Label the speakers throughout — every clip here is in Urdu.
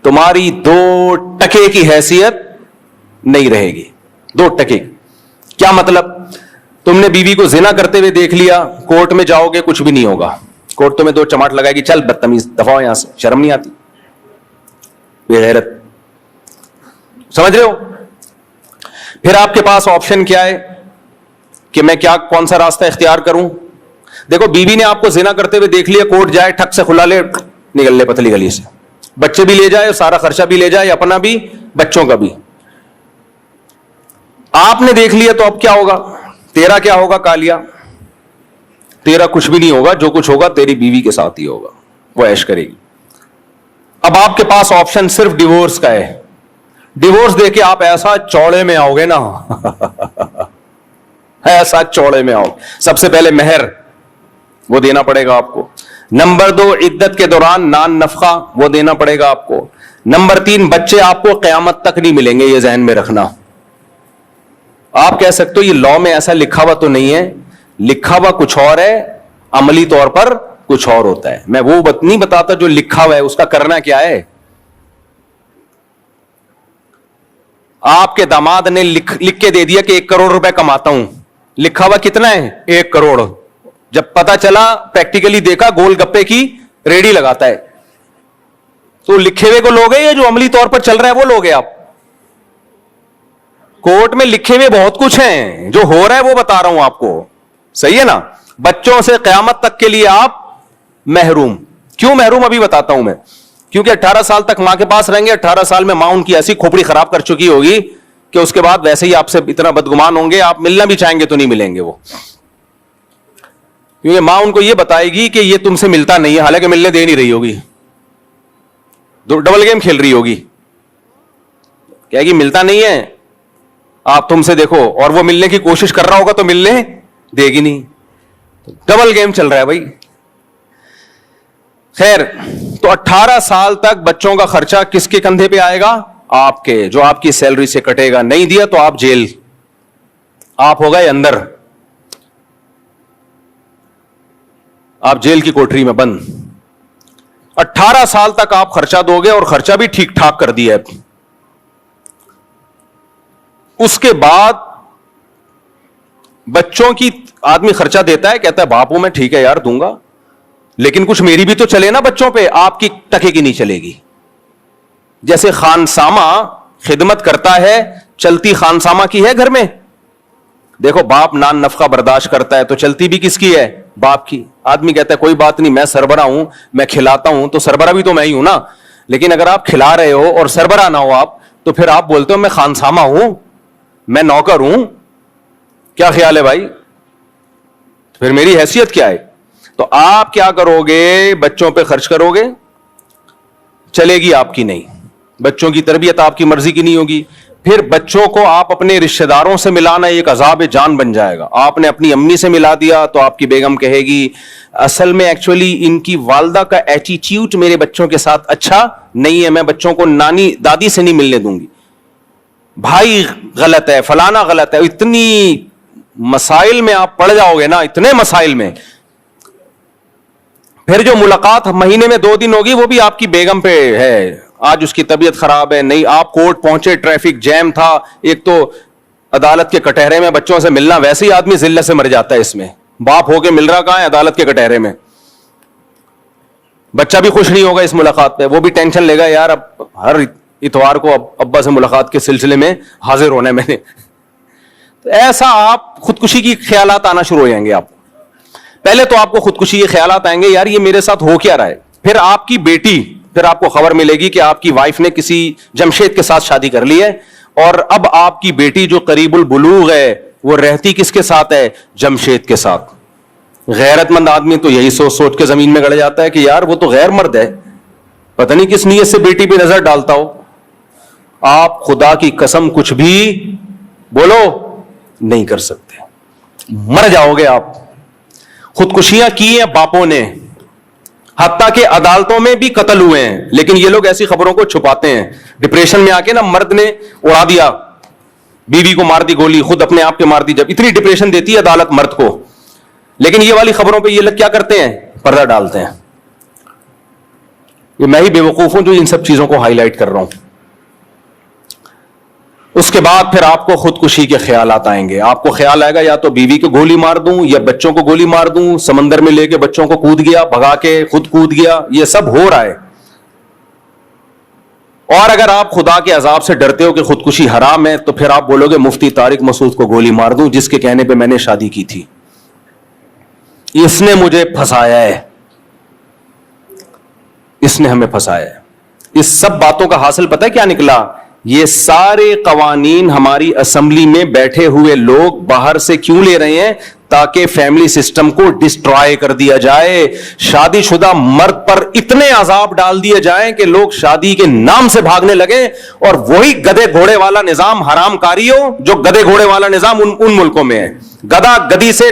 Speaker 1: تمہاری 2 ٹکے کی حیثیت نہیں رہے گی. 2 ٹکے. کیا مطلب؟ تم نے بیوی کو زنا کرتے ہوئے دیکھ لیا, کورٹ میں جاؤ گے کچھ بھی نہیں ہوگا, کورٹ تمہیں 2 چماٹ لگائے گی, چل بدتمیز دفعہ یہاں سے, شرم نہیں آتی, بے غیرت. سمجھ رہے ہو؟ پھر آپ کے پاس آپشن کیا ہے کہ میں کون سا راستہ اختیار کروں. دیکھو, بیوی نے آپ کو زنا کرتے ہوئے دیکھ لیا, کورٹ جائے, ٹھک سے کھلا لے, نکل لے پتلی گلی سے, بچے بھی لے جائے, سارا خرچہ بھی لے جائے, اپنا بھی بچوں کا بھی. آپ نے دیکھ لیا تو اب کیا ہوگا؟ تیرا کیا ہوگا کالیا؟ تیرا کچھ بھی نہیں ہوگا, جو کچھ ہوگا تیری بیوی کے ساتھ ہی ہوگا, وہ عیش کرے گی. اب آپ کے پاس آپشن صرف ڈیورس کا ہے. ڈیورس دے کے آپ ایسا چوڑے میں آؤ گے نا, ایسا چوڑے میں آؤ. سب سے پہلے مہر وہ دینا پڑے گا آپ کو. نمبر 2, عدت کے دوران نان نفقہ وہ دینا پڑے گا آپ کو. نمبر 3, بچے آپ کو قیامت تک نہیں ملیں گے, یہ ذہن میں رکھنا. آپ کہہ سکتے ہو یہ لا میں ایسا لکھا ہوا تو نہیں ہے, لکھا ہوا کچھ اور ہے, عملی طور پر کچھ اور ہوتا ہے. میں وہ نہیں بتاتا جو لکھا ہوا ہے, اس کا کرنا کیا ہے. آپ کے داماد نے لکھ کے دے دیا کہ 1 کروڑ روپے کماتا ہوں, لکھا ہوا کتنا ہے؟ 1 کروڑ. جب پتا چلا, پریکٹیکلی دیکھا, گول گپے کی ریڈی لگاتا ہے. تو لکھے ہوئے کو لوگ ہیں یا جو عملی طور پر چل رہا ہے وہ لوگ ہیں آپ؟ کورٹ میں لکھے ہوئے بہت کچھ ہیں, جو ہو رہا ہے وہ بتا رہا ہوں آپ کو. صحیح ہے نا؟ بچوں سے قیامت تک کے لیے آپ محروم. کیوں محروم ابھی بتاتا ہوں میں. کیونکہ 18 سال تک ماں کے پاس رہیں گے, 18 سال میں ماں ان کی ایسی کھوپڑی خراب کر چکی ہوگی کہ اس کے بعد ویسے ہی آپ سے اتنا بدگمان ہوں گے, آپ ملنا بھی چاہیں گے تو نہیں ملیں گے وہ. کیونکہ ماں ان کو یہ بتائے گی کہ یہ تم سے ملتا نہیں ہے, حالانکہ ملنے دے نہیں رہی ہوگی, ڈبل گیم کھیل رہی ہوگی. کہے گی ملتا نہیں ہے, آپ تم سے دیکھو, اور وہ ملنے کی کوشش کر رہا ہوگا تو ملنے دے گی نہیں. ڈبل گیم چل رہا ہے بھائی. خیر, تو 18 سال تک بچوں کا خرچہ کس کے کندھے پہ آئے گا؟ آپ کے, جو آپ کی سیلری سے کٹے گا. نہیں دیا تو آپ جیل, آپ ہو گئے اندر, آپ جیل کی کوٹری میں بند. 18 سال تک آپ خرچہ دو گے, اور خرچہ بھی ٹھیک ٹھاک کر دیا ہے. اس کے بعد بچوں کی آدمی خرچہ دیتا ہے, کہتا ہے باپو میں ٹھیک ہے یار دوں گا, لیکن کچھ میری بھی تو چلے نا بچوں پہ. آپ کی ٹکے کی نہیں چلے گی. جیسے خانسامہ خدمت کرتا ہے, چلتی خانسامہ کی ہے گھر میں. دیکھو باپ نان نفقہ برداشت کرتا ہے تو چلتی بھی کس کی ہے؟ باپ کی. آدمی کہتا ہے کوئی بات نہیں, میں سربراہ ہوں, میں کھلاتا ہوں, تو سربراہ بھی تو میں ہی ہوں نا. لیکن اگر آپ کھلا رہے ہو اور سربراہ نہ ہو آپ, تو پھر آپ بولتے ہو میں خانسامہ ہوں, میں نوکر ہوں. کیا خیال ہے بھائی؟ پھر میری حیثیت کیا ہے؟ تو آپ کیا کرو گے؟ بچوں پہ خرچ کرو گے, چلے گی آپ کی نہیں. بچوں کی تربیت آپ کی مرضی کی نہیں ہوگی. پھر بچوں کو آپ اپنے رشتہ داروں سے ملانا ایک عذاب جان بن جائے گا. آپ نے اپنی امی سے ملا دیا تو آپ کی بیگم کہے گی اصل میں ایکچولی ان کی والدہ کا ایٹیٹیوڈ میرے بچوں کے ساتھ اچھا نہیں ہے, میں بچوں کو نانی دادی سے نہیں ملنے دوں گی. بھائی غلط ہے, فلانا غلط ہے. اتنی مسائل میں آپ پڑ جاؤ گے نا, اتنے مسائل میں. پھر جو ملاقات مہینے میں 2 دن ہوگی وہ بھی آپ کی بیگم پہ ہے, آج اس کی طبیعت خراب ہے. نہیں, آپ کورٹ پہنچے, ٹریفک جیم تھا, ایک تو عدالت کے کٹہرے میں بچوں سے ملنا, ویسے ہی آدمی ذلت سے مر جاتا ہے. اس میں باپ ہو کے مل رہا کہاں ہے؟ عدالت کے کٹہرے میں. بچہ بھی خوش نہیں ہوگا اس ملاقات پہ, وہ بھی ٹینشن لے گا یار اب ہر اتوار کو ابا سے ملاقات کے سلسلے میں حاضر ہونا ہے میں نے. تو ایسا آپ خودکشی کی خیالات آنا شروع ہو جائیں گے. آپ پہلے تو آپ کو خودکشی کے خیالات آئیں گے, یار یہ میرے ساتھ ہو کیا رہا ہے. پھر آپ کی بیٹی, پھر آپ کو خبر ملے گی کہ آپ کی وائف نے کسی جمشید کے ساتھ شادی کر لی ہے, اور اب آپ کی بیٹی جو قریب البلوغ ہے وہ رہتی کس کے ساتھ ہے؟ جمشید کے ساتھ. غیرت مند آدمی تو یہی سوچ سوچ کے زمین میں گڑ جاتا ہے کہ یار وہ تو غیر مرد ہے, پتہ نہیں کس نیت سے بیٹی پہ نظر ڈالتا ہو. آپ خدا کی قسم کچھ بھی بولو نہیں کر سکتے, مر جاؤ گے آپ. خودکشیاں کی ہیں باپوں نے, حتیٰ کہ عدالتوں میں بھی قتل ہوئے ہیں, لیکن یہ لوگ ایسی خبروں کو چھپاتے ہیں. ڈپریشن میں آ کے نا مرد نے اڑا دیا, بیوی کو مار دی گولی, خود اپنے آپ کے مار دی. جب اتنی ڈپریشن دیتی ہے عدالت مرد کو, لیکن یہ والی خبروں پہ یہ لوگ کیا کرتے ہیں؟ پردہ ڈالتے ہیں. یہ میں ہی بیوقوف ہوں جو ان سب چیزوں کو ہائی لائٹ کر رہا ہوں. اس کے بعد پھر آپ کو خودکشی کے خیالات آئیں گے. آپ کو خیال آئے گا یا تو بیوی کو گولی مار دوں یا بچوں کو گولی مار دوں, سمندر میں لے کے بچوں کو کود گیا, بھگا کے خود کود گیا. یہ سب ہو رہا ہے. اور اگر آپ خدا کے عذاب سے ڈرتے ہو کہ خودکشی حرام ہے, تو پھر آپ بولو گے مفتی طارق مسعود کو گولی مار دوں جس کے کہنے پہ میں نے شادی کی تھی, اس نے مجھے پھنسایا ہے, اس نے ہمیں پھنسایا ہے. اس سب باتوں کا حاصل پتہ ہے کیا نکلا؟ یہ سارے قوانین ہماری اسمبلی میں بیٹھے ہوئے لوگ باہر سے کیوں لے رہے ہیں؟ تاکہ فیملی سسٹم کو ڈسٹرائے کر دیا جائے, شادی شدہ مرد پر اتنے عذاب ڈال دیے جائیں کہ لوگ شادی کے نام سے بھاگنے لگے, اور وہی گدے گھوڑے والا نظام حرام کاریوں جو گدے گھوڑے والا نظام ان ملکوں میں ہے, گدا گدی سے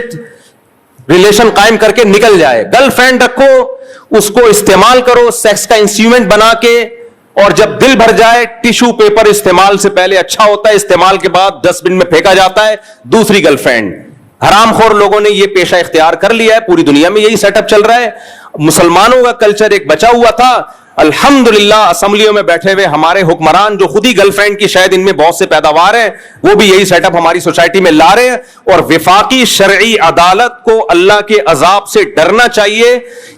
Speaker 1: ریلیشن قائم کر کے نکل جائے. گرل فرینڈ رکھو, اس کو استعمال کرو سیکس کا انسٹرومنٹ بنا کے, اور جب دل بھر جائے ٹیشو پیپر استعمال سے پہلے اچھا ہوتا ہے, استعمال کے بعد ڈسٹ بن میں پھینکا جاتا ہے, دوسری گرل فرینڈ. حرام خور لوگوں نے یہ پیشہ اختیار کر لیا ہے, پوری دنیا میں یہی سیٹ اپ چل رہا ہے. مسلمانوں کا کلچر ایک بچا ہوا تھا. الحمدللہ اسمبلیوں میں بیٹھے ہوئے ہمارے حکمران جو خود ہی گرل فرینڈ کی شاید ان میں بہت سے پیداوار ہیں, وہ بھی یہی سیٹ اپ ہماری سوسائٹی میں لا رہے ہیں. اور وفاقی شرعی عدالت کو اللہ کے عذاب سے ڈرنا چاہیے.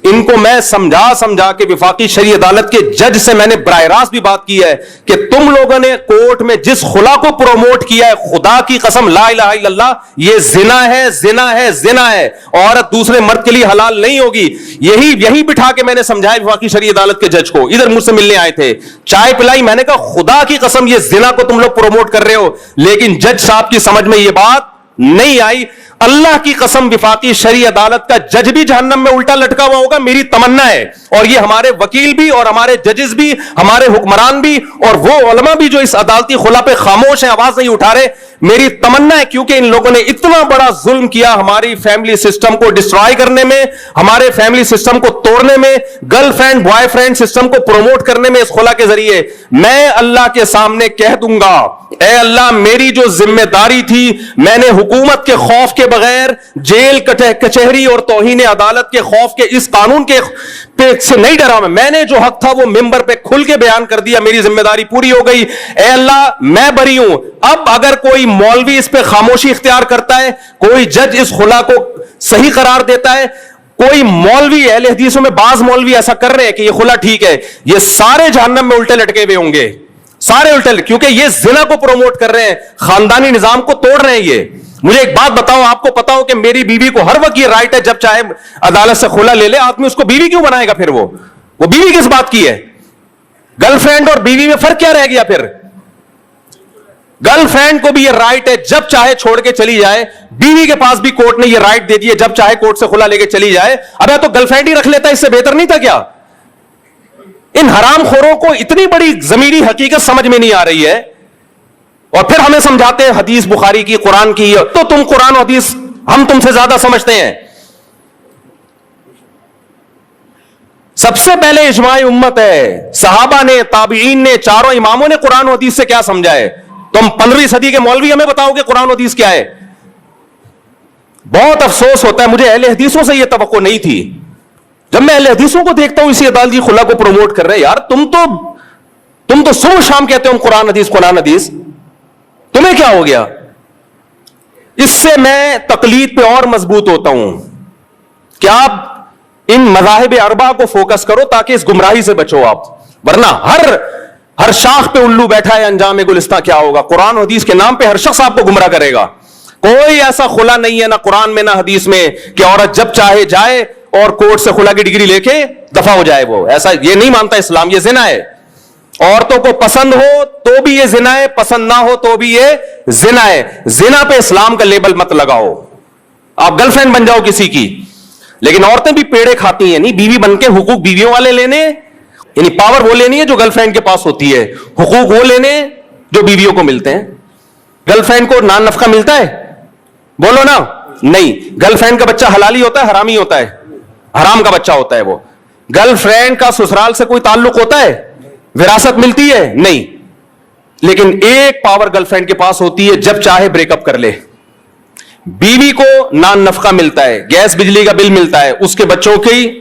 Speaker 1: ان کو میں سمجھا کے وفاقی شرعی عدالت کے جج سے میں نے براہ راست بھی بات کی ہے کہ تم لوگوں نے کورٹ میں جس خلا کو پروموٹ کیا ہے, خدا کی قسم لا الہ الا اللہ, یہ زنا ہے, زنا ہے, زنا ہے. عورت دوسرے مرد کے لیے حلال نہیں ہوگی. یہی بٹھا کے میں نے سمجھایا وفاقی شرعی عدالت کے جج کو. ادھر مجھ سے ملنے آئے تھے, چائے پلائی, میں نے کہا خدا کی قسم یہ زنا کو تم لوگ پروموٹ کر رہے ہو, لیکن جج صاحب کی سمجھ میں یہ بات نہیں آئی. اللہ کی قسم وفاقی شرعی عدالت کا جج بھی جہنم میں الٹا لٹکا ہوا ہوگا, میری تمنا ہے. اور یہ ہمارے وکیل بھی اور ہمارے ججز بھی, ہمارے حکمران بھی, اور وہ علماء بھی جو اس عدالتی خلا پہ خاموش ہیں, آواز نہیں اٹھا رہے, میری تمنا ہے. کیونکہ ان لوگوں نے اتنا بڑا ظلم کیا ہماری فیملی سسٹم کو ڈسٹرائے کرنے میں, ہمارے فیملی سسٹم کو توڑنے میں, girl friend boy friend system کو پروموٹ کرنے میں اس خلا کے ذریعے. میں اللہ کے سامنے کہہ دوں گا, اے اللہ میری جو ذمہ داری تھی, میں نے حکومت کے خوف کے بغیر, جیل کچہری اور توہین عدالت کے خوف کے اس قانون کے سے نہیں ڈرا. میں نے جو حق تھا وہ ممبر پہ کھل کے بیان کر دیا, میری ذمہ داری پوری ہو گئی. اے اللہ میں بری ہوں. اب اگر کوئی مولوی اس پہ خاموشی اختیار کرتا ہے, کوئی جج اس خلا کو صحیح قرار دیتا ہے, کوئی مولوی, اہل حدیثوں میں بعض مولوی ایسا کر رہے ہیں کہ یہ خلا ٹھیک ہے, یہ سارے جہنم میں الٹے لٹکے ہوئے ہوں گے, سارے الٹے, کیونکہ یہ زنا کو پروموٹ کر رہے ہیں, خاندانی نظام کو توڑ رہے ہیں. یہ مجھے ایک بات بتاؤ, آپ کو پتا ہو کہ میری بیوی کو ہر وقت یہ رائٹ ہے جب چاہے عدالت سے خلا لے لے, آدمی اس کو بیوی کیوں بنائے گا؟ پھر وہ بیوی کس بات کی ہے؟ گرل فرینڈ اور بیوی میں فرق کیا رہ گیا پھر؟ گرل فرینڈ کو بھی یہ رائٹ ہے جب چاہے چھوڑ کے چلی جائے, بیوی کے پاس بھی کورٹ نے یہ رائٹ دے دی ہے جب چاہے کورٹ سے خلا لے کے چلی جائے. ابے تو گرل فرینڈ ہی رکھ لیتا, اس سے بہتر نہیں تھا کیا؟ ان حرام خوروں کو اتنی بڑی ضمیری حقیقت سمجھ میں نہیں آ رہی ہے, اور پھر ہمیں سمجھاتے ہیں حدیث بخاری کی, قرآن کی. تو تم قرآن و حدیث ہم تم سے زیادہ سمجھتے ہیں. سب سے پہلے اجماع امت ہے, صحابہ نے, تابعین نے, چاروں اماموں نے قرآن و حدیث سے کیا سمجھا ہے. تم 15ویں صدی کے مولوی ہمیں بتاؤ کہ قرآن و حدیث کیا ہے. بہت افسوس ہوتا ہے, مجھے اہل حدیثوں سے یہ توقع نہیں تھی. جب میں اہل حدیثوں کو دیکھتا ہوں اسی عدالتی خلا کو پروموٹ کر رہے, یار تم تو صبح شام کہتے ہو قرآن حدیث قرآن حدیث, تمہیں کیا ہو گیا؟ اس سے میں تقلید پہ اور مضبوط ہوتا ہوں کہ آپ ان مذاہب اربعہ کو فوکس کرو تاکہ اس گمراہی سے بچو آپ, ورنہ ہر شاخ پہ الو بیٹھا ہے, انجام گلستہ کیا ہوگا. قرآن و حدیث کے نام پہ ہر شخص آپ کو گمراہ کرے گا. کوئی ایسا خلا نہیں ہے نہ قرآن میں نہ حدیث میں کہ عورت جب چاہے جائے اور کورٹ سے خلا کی ڈگری لے کے دفع ہو جائے. وہ ایسا یہ نہیں مانتا اسلام, یہ زنا ہے. عورتوں کو پسند ہو تو بھی یہ زنا ہے, پسند نہ ہو تو بھی یہ زنا ہے. زنا پہ اسلام کا لیبل مت لگاؤ. آپ گرل فرینڈ بن جاؤ کسی کی, لیکن عورتیں بھی پیڑے کھاتی ہیں. نہیں, بیوی بن کے حقوق بیویوں والے لینے, یعنی پاور وہ لینی ہے جو گرل فرینڈ کے پاس ہوتی ہے, حقوق وہ لینے جو بیویوں کو ملتے ہیں. گرل فرینڈ کو نان نفقہ ملتا ہے؟ بولو نا. نہیں. گرل فرینڈ کا بچہ حلالی ہوتا ہے حرامی ہوتا ہے؟ حرام کا بچہ ہوتا ہے وہ. گرل فرینڈ کا سسرال سے کوئی تعلق ہوتا ہے؟ وراثت ملتی ہے؟ نہیں. لیکن ایک پاور گرل فرینڈ کے پاس ہوتی ہے, جب چاہے بریک اپ کر لے. بیوی کو نان نفقہ ملتا ہے, گیس بجلی کا بل ملتا ہے, اس کے بچوں کی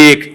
Speaker 1: 1।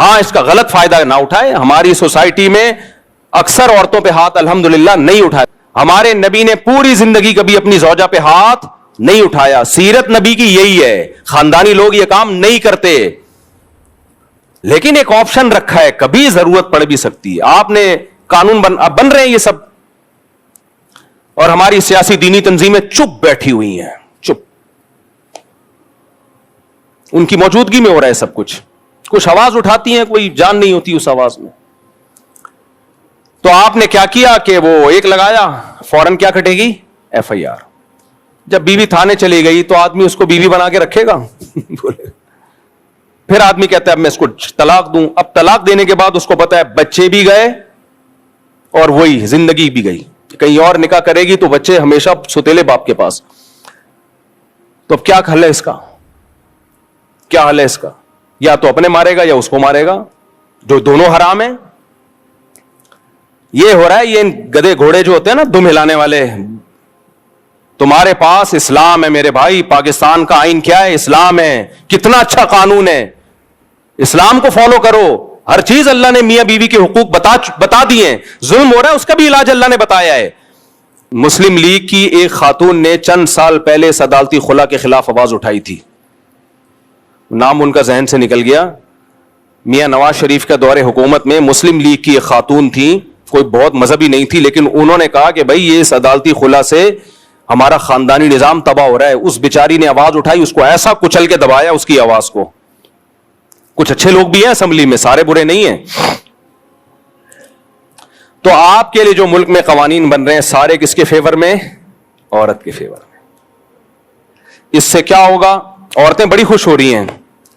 Speaker 1: ہاں اس کا غلط فائدہ نہ اٹھائے. ہماری سوسائٹی میں اکثر عورتوں پہ ہاتھ الحمدللہ نہیں اٹھائے. ہمارے نبی نے پوری زندگی کبھی اپنی زوجہ پہ ہاتھ نہیں اٹھایا. سیرت نبی کی یہی ہے. خاندانی لوگ یہ کام نہیں کرتے, لیکن ایک آپشن رکھا ہے, کبھی ضرورت پڑ بھی سکتی ہے. آپ نے قانون بن رہے ہیں یہ سب, اور ہماری سیاسی دینی تنظیمیں چپ بیٹھی ہوئی ہیں, چپ. ان کی موجودگی میں ہو رہا ہے سب کچھ. کچھ آواز اٹھاتی ہیں, کوئی جان نہیں ہوتی اس آواز میں. تو آپ نے کیا کیا کہ وہ ایک لگایا, فوراً کیا کٹے گی؟ F I R. جب بیوی تھانے چلی گئی تو آدمی اس کو بیوی بنا کے رکھے گا؟ پھر آدمی کہتا ہے اب میں اس کو طلاق دوں. اب طلاق دینے کے بعد اس کو پتا ہے بچے بھی گئے اور وہی زندگی بھی گئی. کہیں اور نکاح کرے گی تو بچے ہمیشہ ستیلے باپ کے پاس. تو اب کیا حل ہے اس کا؟ کیا حل ہے اس کا؟ یا تو اپنے مارے گا یا اس کو مارے گا, جو دونوں حرام ہیں. یہ ہو رہا ہے, یہ گدے گھوڑے جو ہوتے ہیں نا دم ہلانے والے. تمہارے پاس اسلام ہے میرے بھائی, پاکستان کا آئین کیا ہے؟ اسلام ہے. کتنا اچھا قانون ہے, اسلام کو فالو کرو. ہر چیز اللہ نے میاں بیوی کے حقوق بتا دیے ہیں. ظلم ہو رہا ہے اس کا بھی علاج اللہ نے بتایا ہے. مسلم لیگ کی ایک خاتون نے چند سال پہلے اس عدالتی خلا کے خلاف آواز اٹھائی تھی, نام ان کا ذہن سے نکل گیا. میاں نواز شریف کا دور حکومت میں مسلم لیگ کی ایک خاتون تھی, کوئی بہت مذہبی نہیں تھی, لیکن انہوں نے کہا کہ بھائی یہ اس عدالتی خلا سے ہمارا خاندانی نظام تباہ ہو رہا ہے. اس بیچاری نے آواز اٹھائی, اس کو ایسا کچل کے دبایا اس کی آواز کو. کچھ اچھے لوگ بھی ہیں اسمبلی میں, سارے برے نہیں ہیں. تو آپ کے لیے جو ملک میں قوانین بن رہے ہیں سارے کس کے فیور میں؟ عورت کے فیور میں. اس سے کیا ہوگا؟ عورتیں بڑی خوش ہو رہی ہیں,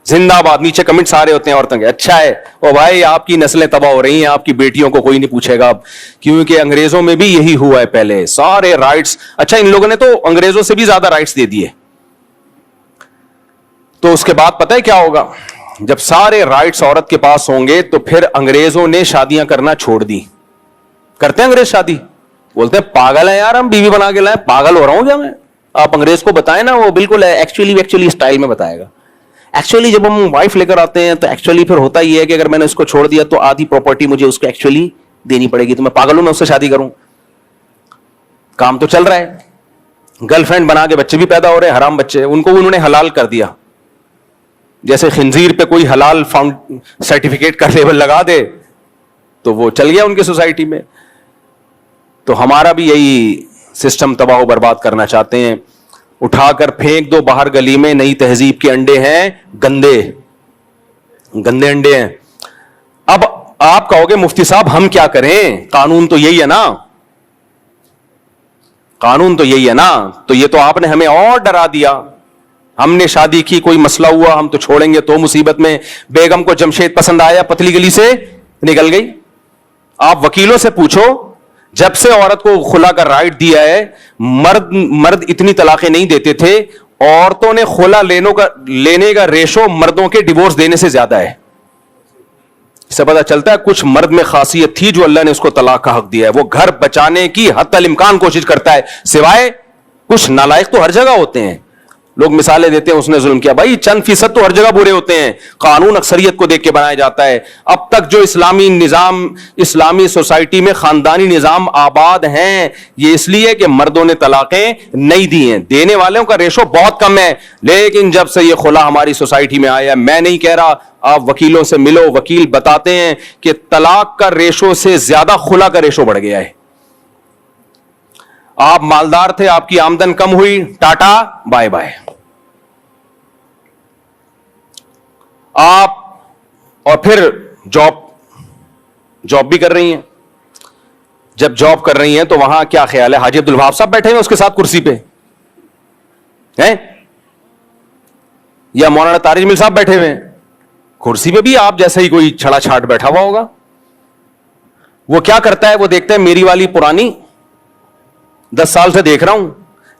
Speaker 1: زندہ باد. نیچے کمنٹ سارے ہوتے ہیں عورتوں کے, اچھا ہے او بھائی آپ کی نسلیں تباہ ہو رہی ہیں, آپ کی بیٹیوں کو کوئی نہیں پوچھے گا اب, کیونکہ انگریزوں میں بھی یہی ہوا ہے پہلے, سارے رائٹس. اچھا ان لوگوں نے تو انگریزوں سے بھی زیادہ رائٹس دے دیے. تو اس کے بعد پتہ ہے کیا ہوگا؟ جب سارے رائٹس عورت کے پاس ہوں گے تو پھر انگریزوں نے شادیاں کرنا چھوڑ دی. کرتے ہیں انگریز شادی؟ بولتے ہیں پاگل ہے یار, ہم بیوی بنا کے لائیں, پاگل ہو رہا ہوں کیا میں؟ آپ انگریز کو بتائیں نا, وہ بالکل ایکچولی اسٹائل میں بتائے گا. ایکچولی جب ہم وائف لے کر آتے ہیں تو ایکچولی پھر ہوتا یہ ہے کہ اگر میں نے اس کو چھوڑ دیا تو آدھی پراپرٹی مجھے اس کو ایکچولی دینی پڑے گی, تو میں پاگل ہوں میں اس سے شادی کروں؟ کام تو چل رہا ہے, گرل فرینڈ بنا کے بچے بھی پیدا ہو رہے ہیں, حرام بچے, ان کو انہوں نے حلال کر دیا. جیسے خنزیر پہ کوئی حلال سرٹیفکیٹ کا لیبل لگا دے تو وہ چل گیا ان کی سوسائٹی میں. تو ہمارا بھی یہی سسٹم تباہ و برباد کرنا چاہتے ہیں. اٹھا کر پھینک دو باہر گلی میں, نئی تہذیب کے انڈے ہیں, گندے انڈے ہیں. اب آپ کہو گے مفتی صاحب ہم کیا کریں, قانون تو یہی ہے نا, قانون تو یہی ہے نا. تو یہ تو آپ نے ہمیں اور ڈرا دیا. ہم نے شادی کی, کوئی مسئلہ ہوا ہم تو چھوڑیں گے تو مصیبت میں. بیگم کو جمشید پسند آیا, پتلی گلی سے نکل گئی. آپ وکیلوں سے پوچھو, جب سے عورت کو خلا کا رائٹ دیا ہے, مرد اتنی طلاقیں نہیں دیتے تھے. عورتوں نے خلا لینے کا ریشو مردوں کے ڈیورس دینے سے زیادہ ہے. اس سے پتا چلتا ہے کچھ مرد میں خاصیت تھی جو اللہ نے اس کو طلاق کا حق دیا ہے. وہ گھر بچانے کی حتی الامکان کوشش کرتا ہے, سوائے کچھ نالائق تو ہر جگہ ہوتے ہیں. لوگ مثالیں دیتے ہیں اس نے ظلم کیا, بھائی چند فیصد تو ہر جگہ برے ہوتے ہیں. قانون اکثریت کو دیکھ کے بنایا جاتا ہے. اب تک جو اسلامی نظام, اسلامی سوسائٹی میں خاندانی نظام آباد ہیں, یہ اس لیے کہ مردوں نے طلاقیں نہیں دی ہیں. دینے والوں کا ریشو بہت کم ہے. لیکن جب سے یہ خلا ہماری سوسائٹی میں آیا, میں نہیں کہہ رہا, آپ وکیلوں سے ملو, وکیل بتاتے ہیں کہ طلاق کا ریشو سے زیادہ خلا کا ریشو بڑھ گیا ہے. آپ مالدار تھے, آپ کی آمدن کم ہوئی, ٹاٹا بائے بائے. آپ اور پھر جاب بھی کر رہی ہیں. جب جاب کر رہی ہیں تو وہاں کیا خیال ہے, حاجی عبد الوہاب صاحب بیٹھے ہیں اس کے ساتھ کرسی پہ ہیں, یا مولانا طارق مل صاحب بیٹھے ہوئے ہیں کرسی پہ بھی آپ جیسا ہی کوئی چھڑا چھاٹ بیٹھا ہوا ہوگا. وہ کیا کرتا ہے, وہ دیکھتا ہے میری والی پرانی 10 سال سے دیکھ رہا ہوں,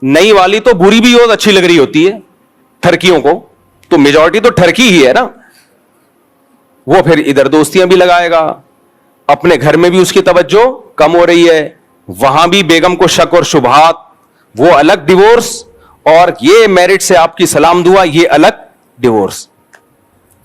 Speaker 1: نئی والی تو بری بھی ہو اچھی لگ رہی ہوتی ہے ٹھرکیوں کو, تو میجورٹی تو ٹھرکی ہی ہے نا. وہ پھر ادھر دوستیاں بھی لگائے گا, اپنے گھر میں بھی اس کی توجہ کم ہو رہی ہے, وہاں بھی بیگم کو شک اور شبہات, وہ الگ ڈیورس, اور یہ میرٹ سے آپ کی سلام دعا, یہ الگ ڈیورس.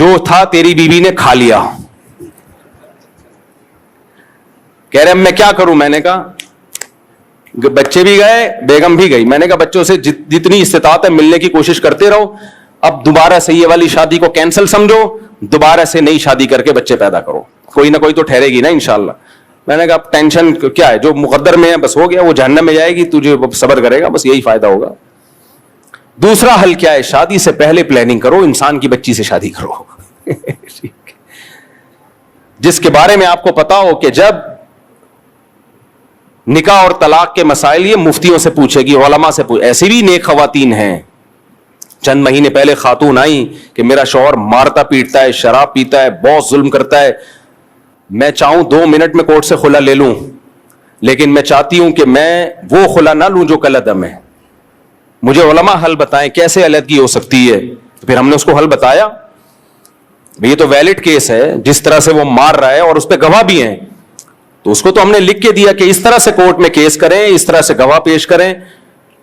Speaker 1: جو تھا تیری بیوی نے کھا لیا. کہہ رہے اب میں کیا کروں. میں نے کہا بچے بھی گئے, بیگم بھی گئی. میں نے کہا بچوں سے جتنی استطاعت ہے ملنے کی کوشش کرتے رہو. اب دوبارہ سے یہ والی شادی کو کینسل سمجھو, دوبارہ سے نئی شادی کر کے بچے پیدا کرو, کوئی نہ کوئی تو ٹھہرے گی نا انشاءاللہ. میں نے کہا اب ٹینشن کیا ہے, جو مقدر میں ہے بس ہو گیا, وہ جہنم میں جائے گی, تجھے صبر کرے گا, بس یہی فائدہ ہوگا. دوسرا حل کیا ہے, شادی سے پہلے پلاننگ کرو, انسان کی بچی سے شادی کرو جس کے بارے میں آپ کو پتا ہو کہ جب نکاح اور طلاق کے مسائل یہ مفتیوں سے پوچھے گی, علماء سے پوچھے. ایسی بھی نیک خواتین ہیں, چند مہینے پہلے خاتون آئی کہ میرا شوہر مارتا پیٹتا ہے, شراب پیتا ہے, بہت ظلم کرتا ہے, میں چاہوں 2 منٹ میں کورٹ سے خلا لے لوں, لیکن میں چاہتی ہوں کہ میں وہ خلا نہ لوں جو کل عدم ہے. مجھے علماء حل بتائیں کیسے علیحدگی ہو سکتی ہے. پھر ہم نے اس کو حل بتایا, یہ تو ویلڈ کیس ہے, جس طرح سے وہ مار رہا ہے اور اس پہ گواہ بھی ہیں, تو اس کو تو ہم نے لکھ کے دیا کہ اس طرح سے کورٹ میں کیس کریں, اس طرح سے گواہ پیش کریں,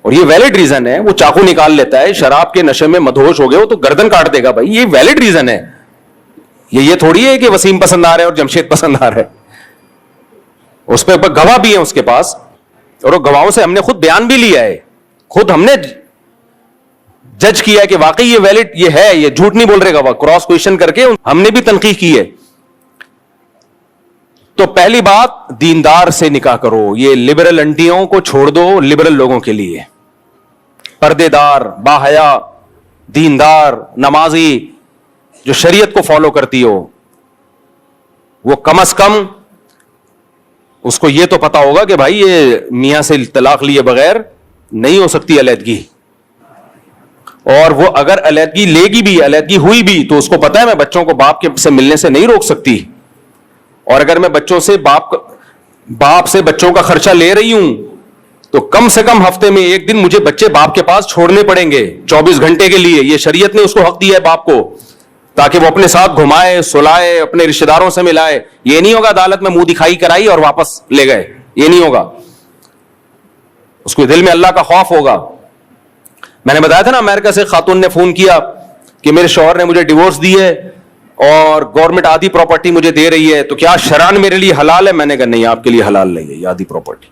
Speaker 1: اور یہ ویلڈ ریزن ہے. وہ چاقو نکال لیتا ہے, شراب کے نشے میں مدہوش ہو گئے, وہ تو گردن کاٹ دے گا بھائی, یہ ویلڈ ریزن ہے. یہ تھوڑی ہے کہ وسیم پسند آ رہا ہے اور جمشید پسند آ رہا ہے. اس پہ گواہ بھی ہیں اس کے پاس, اور وہ گواہوں سے ہم نے خود بیان بھی لیا ہے, خود ہم نے جج کیا ہے کہ واقعی یہ ویلڈ یہ ہے, یہ جھوٹ نہیں بول رہے گواہ, کراس کویشچن کر کے ہم نے بھی تنقیح کی ہے. تو پہلی بات, دیندار سے نکاح کرو. یہ لبرل انٹیوں کو چھوڑ دو, لبرل لوگوں کے لیے پردے دار, باحیا, دیندار, نمازی, جو شریعت کو فالو کرتی ہو, وہ کم از کم اس کو یہ تو پتا ہوگا کہ بھائی یہ میاں سے طلاق لیے بغیر نہیں ہو سکتی علیحدگی, اور وہ اگر علیحدگی لے گی بھی, علیحدگی ہوئی بھی, تو اس کو پتا ہے میں بچوں کو باپ کے سے ملنے سے نہیں روک سکتی, اور اگر میں بچوں سے باپ سے بچوں کا خرچہ لے رہی ہوں تو کم سے کم ہفتے میں ایک دن مجھے بچے باپ کے پاس چھوڑنے پڑیں گے 24 گھنٹے کے لیے. یہ شریعت نے اس کو حق دیا ہے باپ کو, تاکہ وہ اپنے ساتھ گھمائے, سلائے, اپنے رشتہ داروں سے ملائے. یہ نہیں ہوگا عدالت میں منہ دکھائی کرائی اور واپس لے گئے, یہ نہیں ہوگا. اس کو دل میں اللہ کا خوف ہوگا. میں نے بتایا تھا نا, امریکہ سے خاتون نے فون کیا کہ میرے شوہر نے مجھے ڈیورس دی ہے اور گورنمنٹ آدھی پراپرٹی مجھے دے رہی ہے, تو کیا شرعاً میرے لیے حلال ہے. میں نے کہا نہیں, آپ کے لیے حلال نہیں ہے یہ آدھی پراپرٹی.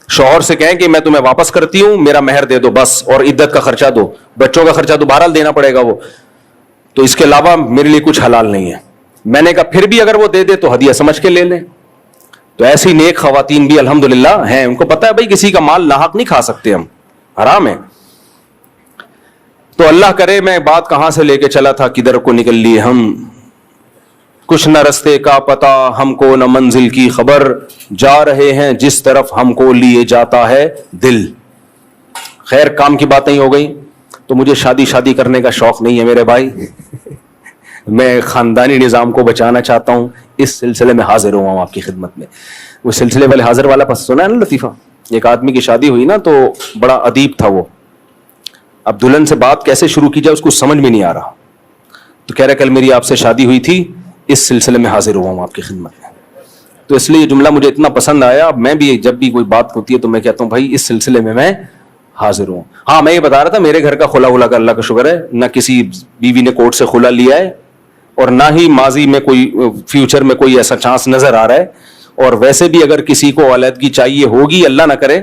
Speaker 1: شوہر سے کہیں کہ میں تمہیں واپس کرتی ہوں, میرا مہر دے دو بس, اور عدت کا خرچہ دو, بچوں کا خرچہ تو بہرحال دینا پڑے گا وہ, تو اس کے علاوہ میرے لیے کچھ حلال نہیں ہے. میں نے کہا پھر بھی اگر وہ دے دے تو ہدیہ سمجھ کے لے لیں. تو ایسی نیک خواتین بھی الحمدللہ ہیں, ان کو پتا ہے بھائی کسی کا مال ناحق نہیں کھا سکتے ہم, حرام ہے. تو اللہ کرے میں بات کہاں سے لے کے چلا تھا, کدھر کو نکل لیے ہم. کچھ نہ رستے کا پتا ہم کو, نہ منزل کی خبر, جا رہے ہیں جس طرف ہم کو لیے جاتا ہے دل. خیر کام کی باتیں ہی ہو گئی. تو مجھے شادی کرنے کا شوق نہیں ہے میرے بھائی, میں خاندانی نظام کو بچانا چاہتا ہوں. اس سلسلے میں حاضر ہوا ہوں آپ کی خدمت میں. وہ سلسلے والے حاضر والا پس سنا ہے نا لطیفہ, ایک آدمی کی شادی ہوئی نا, تو بڑا ادیب تھا وہ. اب دلہن سے بات کیسے شروع کی جائے اس کو سمجھ میں نہیں آ رہا, تو کہہ رہا کل میری آپ سے شادی ہوئی تھی, اس سلسلے میں حاضر ہوا ہوں آپ کی خدمت میں. تو اس لیے یہ جملہ مجھے اتنا پسند آیا. اب میں بھی جب بھی کوئی بات ہوتی ہے تو میں کہتا ہوں بھائی اس سلسلے میں میں حاضر ہوں. ہاں میں یہ بتا رہا تھا, میرے گھر کا خلا ولا کا اللہ کا شکر ہے, نہ کسی بیوی نے کورٹ سے خلا لیا ہے, اور نہ ہی ماضی میں کوئی فیوچر میں کوئی ایسا چانس نظر آ رہا ہے. اور ویسے بھی اگر کسی کو علیحدگی چاہیے ہوگی, اللہ نہ کرے,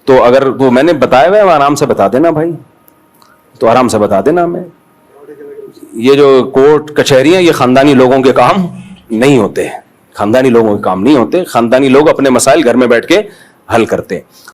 Speaker 1: تو اگر وہ میں نے بتایا ہوا ہے آرام سے بتا دینا بھائی, تو آرام سے بتا دینا. میں یہ جو کورٹ کچہریاں یہ خاندانی لوگوں کے کام نہیں ہوتے, خاندانی لوگوں کے کام نہیں ہوتے. خاندانی لوگ اپنے مسائل گھر میں بیٹھ کے حل کرتے.